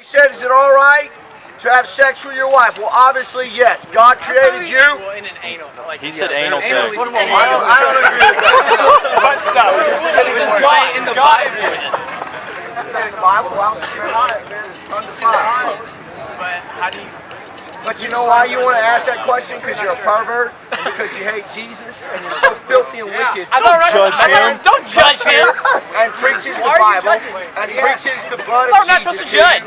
said, is it all right to have sex with your wife? Well, obviously, yes. God created you. Well, in an anal. Like, He said anal sex. I don't agree with that. But stop. In the Bible. It's in the Bible. Undefiled. But how do you... But you know why you want to ask that question? Because you're a pervert, and because you hate Jesus, and you're so filthy and wicked. Don't judge him. Don't judge him. And preaches the Bible, and preaches the blood of not supposed Jesus. to judge.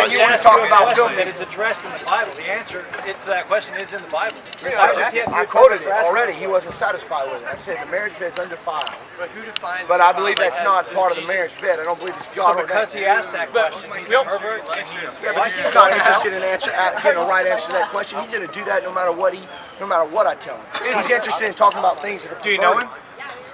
And you want to talk about filthy. That is addressed in the Bible. The answer to that question is in the Bible. I quoted it already. He wasn't satisfied with it. I said the marriage bed's undefiled. But who defines? But I believe that's not part of the marriage bed. I don't believe it's God. So because he asked that question, he's a pervert. Yeah, because he's not interested in getting a right answer to that question. He's going to do that no matter what I tell him. He's interested in talking about things that are. Do you know him?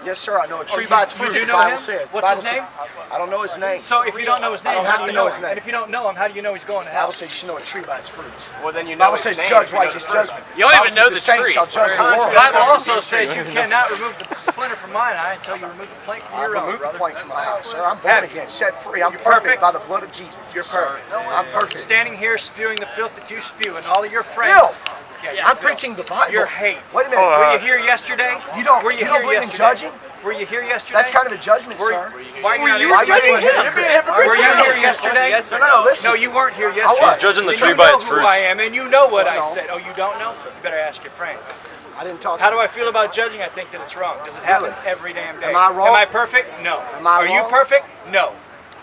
Yes, sir. I know a tree by its fruit. You do The know Bible him? says. What's his name? I don't know his name. So if you don't know his name, I don't how have do to you know know his him? name. And if you don't know him, how do you know he's going to The Bible hell? says you should know a tree by its fruits. Well, then you The know Bible his says name. judge righteous judgment. You don't even know the the saints tree. shall judge the world. The Bible also says you cannot remove the splinter from mine eye until you remove the plank from I your own, removed the brother. plank from my eye, sir. I'm born again, set free. I'm You're perfect perfect. by the blood of Jesus. You're perfect. I'm perfect. Standing here spewing the filth that you spew and all of your friends. Filth. Yeah, I'm preaching the Bible. Your hate. Wait a minute. Were you here yesterday? You don't Were you believe here in yesterday? judging? Were you here yesterday? That's kind of a judgment, sir. Why Were you not judging here? him? Were you here yesterday? No, listen. No, you weren't here yesterday. was. He's judging the Then tree you by know its who fruits. I am, and you know what I No. said. Oh, you don't know? So you better ask your friend. I didn't talk. How do I feel about judging? I think that it's wrong. Does it happen Really? every damn day? Am I wrong? Am I perfect? No. Am I Are you wrong? perfect? No.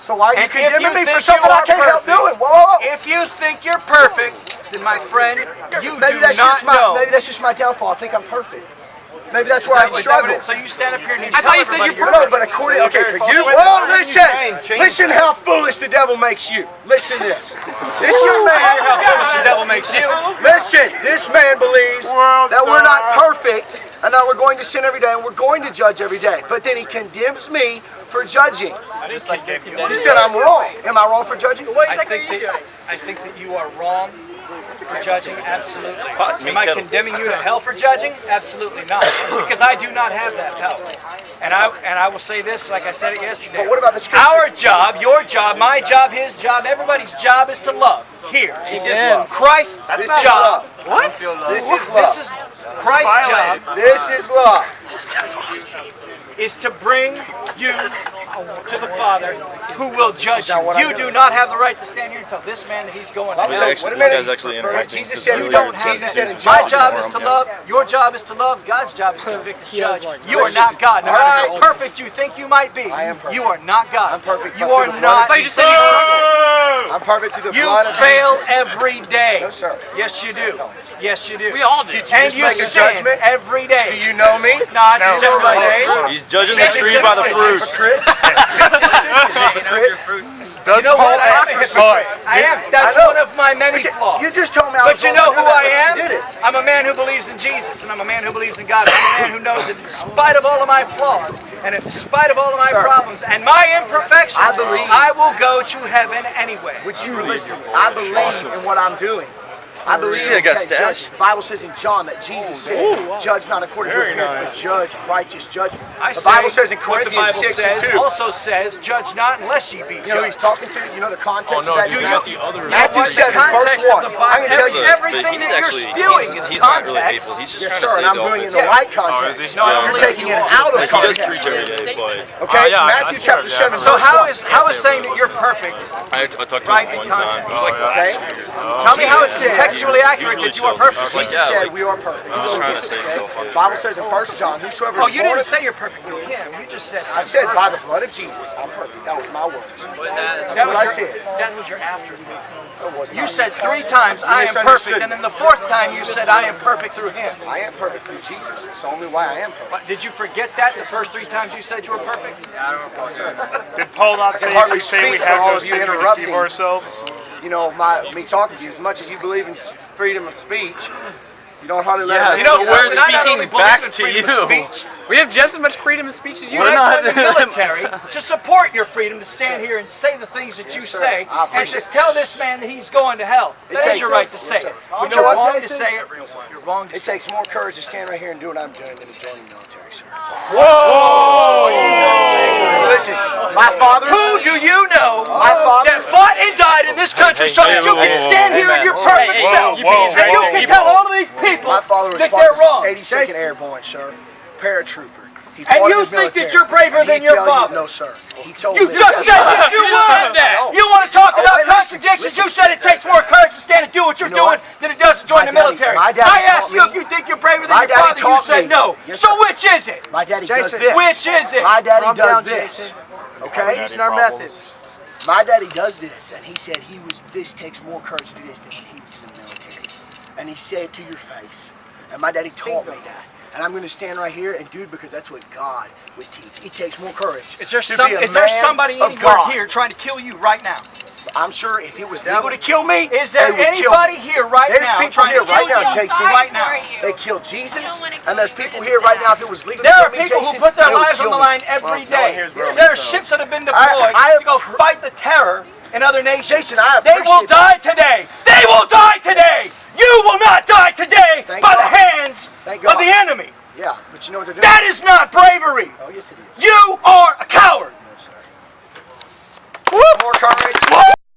So why are you And if condemning you me for think something you I are can't help perfect, doing? Whoa. If you think you're perfect, then my friend, you Maybe do that's not just my know. maybe that's just my downfall. I think I'm perfect. Maybe that's where I Is that what struggle. it is? So you stand up here and you I tell thought you said everybody you're No, but according for you, well, listen how foolish the devil makes you. Listen to this. This young man, How foolish the devil makes you. listen, this man believes that we're not perfect and that we're going to sin every day and we're going to judge every day. But then he condemns me for judging. I He said I'm wrong. Am I wrong for judging? I think that you are wrong for judging, absolutely. Me Am I kettle. condemning you to hell for judging? Absolutely not, because I do not have that power. And I will say this, like I said it yesterday. But what about the scripture? Our job, your job, my job, his job, everybody's job is to love. Here, This is love. Christ's This is job. love. What? This is love. This is Christ's job. This is love. Is to bring you to the Father who will judge not what I you. You do. do not have the right to stand here and tell this man that he's going to Bible hell. says, wait a This minute. guy's actually interacting. Jesus said You you don't have Jesus that. said in John. My job is to love. Your job is to love. God's job is to convict and judge. You are Listen. not God. No All matter how right. perfect you think you might be, I am perfect. you are not God. I'm perfect, You but are through the not. blood I thought you just said you were. I'm perfect through the You blood of fail Jesus. every day. No, sir. Yes, you do. Yes, you do. We all do. Did you And just you make a sin judgment? every day. Do you know me? No, I Do you just know my said name? He's judging the tree by the fruits. Hypocrite. Hypocrite. You know what? I'm a hypocrite. I am. That's I know. one of my many flaws. You just told me I was But you wrong know to who do that, I am? but you did it. I'm a man who believes in Jesus, and I'm a man who believes in God. I'm a man who knows that in spite of all of my flaws, and in spite of all of my Sir. problems, and my imperfections, I believe. I will go to heaven anyway. Would you listen? I believe in what I'm doing. I believe See, I got that stash. The Bible says in John that Jesus said, judge not according to appearance, but judge righteous judgment. I The say Bible says in what the Corinthians Bible 6 and says 2. also says, judge not unless ye be You know who he's judged. talking to? You know the context of that? Do you- Matthew What the 7, verse context 1. of the I'm Bible going to tell is you. everything that you're spewing is he's not really context. hateful. He's just Yes, trying to sir, say and I'm the doing it in the opposite. right context. No, I don't You're believe taking you it are. out of Like, he does context. preach every day, but Okay? yeah, I Matthew see chapter that, 7, yeah. So verse how 1. is saying that you're perfect? I talked to Right, him in one time. context. It was like Okay? Tell me how it's Jesus said- contextually accurate that you are perfect. Like, Jesus yeah, said like, we are perfect. I was trying to say himself. The Bible says in 1 John, whosoever Oh, is you born didn't of say you're perfect through him. You just said I said by the blood of Jesus, I'm perfect. That was my words. that what I was said. that was your afterthought. It was You not. said 3 times, I am misunderstood perfect, me. and then the 4th time you said, I am perfect through him. I am perfect through Jesus. It's the only way I am perfect. But did you forget that the first 3 times you said you were perfect? Did Paul not say hardly if we say we speak have for all no of you sin, we interrupting. deceive ourselves? You know, me talking to you, as much as you believe in freedom of speech, you don't hardly let Yeah, it You know, So we're something I not speaking only believe back in to freedom of you. speech, We have just as much freedom of speech as you When do. I joined the military to support your freedom to stand here and say the things that you Yes, sir. say, I and appreciate to it. tell this man that he's going to hell. That is takes- your right to yes, say sir. it. You But know you're what, wrong to Jason? say it. You're wrong to It say it. takes more courage to stand right here and do what I'm doing than to join the military, sir. Listen, my father. Who do you know My father. that fought and died in this country so that you can stand here in your perfect self and you can tell all of these people My father was that part they're of the wrong? 82nd Airborne, sir. Paratrooper. He And fought you in the think that military. you're braver And than he'd your tell father? No, sir. He told You me. just said that you would. that. You want to talk about wait, listen, contradictions? listen. You said it takes more courage to stand and do what you're You know doing what? than it does to join My the daddy- military. my daddy I asked taught you me- if you think you're braver than My your daddy father. You taught said me. no. Yes, So sir. which is it? My daddy does Jason, this. Which is it? My daddy Calm does down, this. Jason. Okay? Using our methods. My daddy does this, and he said this takes more courage to do this than when he was in the military. And he said it to your face. And my daddy taught me that. And I'm going to stand right here and do it because that's what God would teach. It takes more courage. Is there to be a there man somebody of anywhere God. here trying to kill you right now? I'm sure if it was legal to kill me, Is there they would kill anybody me. here right There's now people trying here to right kill now, you? Jason. Right now. They killed Jesus, and there's people here right now. If it was legal There to are kill me, people Jason, who put their they would lives on kill the me. line every day. here's where There are I'm ships that have been deployed I to go fight the terror in other nations. Jason, I They will appreciate die today. They will die today. You will not die today Thank by God. the hands Thank of God. the enemy. Yeah, but you know what they're doing? That is not bravery. Oh, yes, it is. You are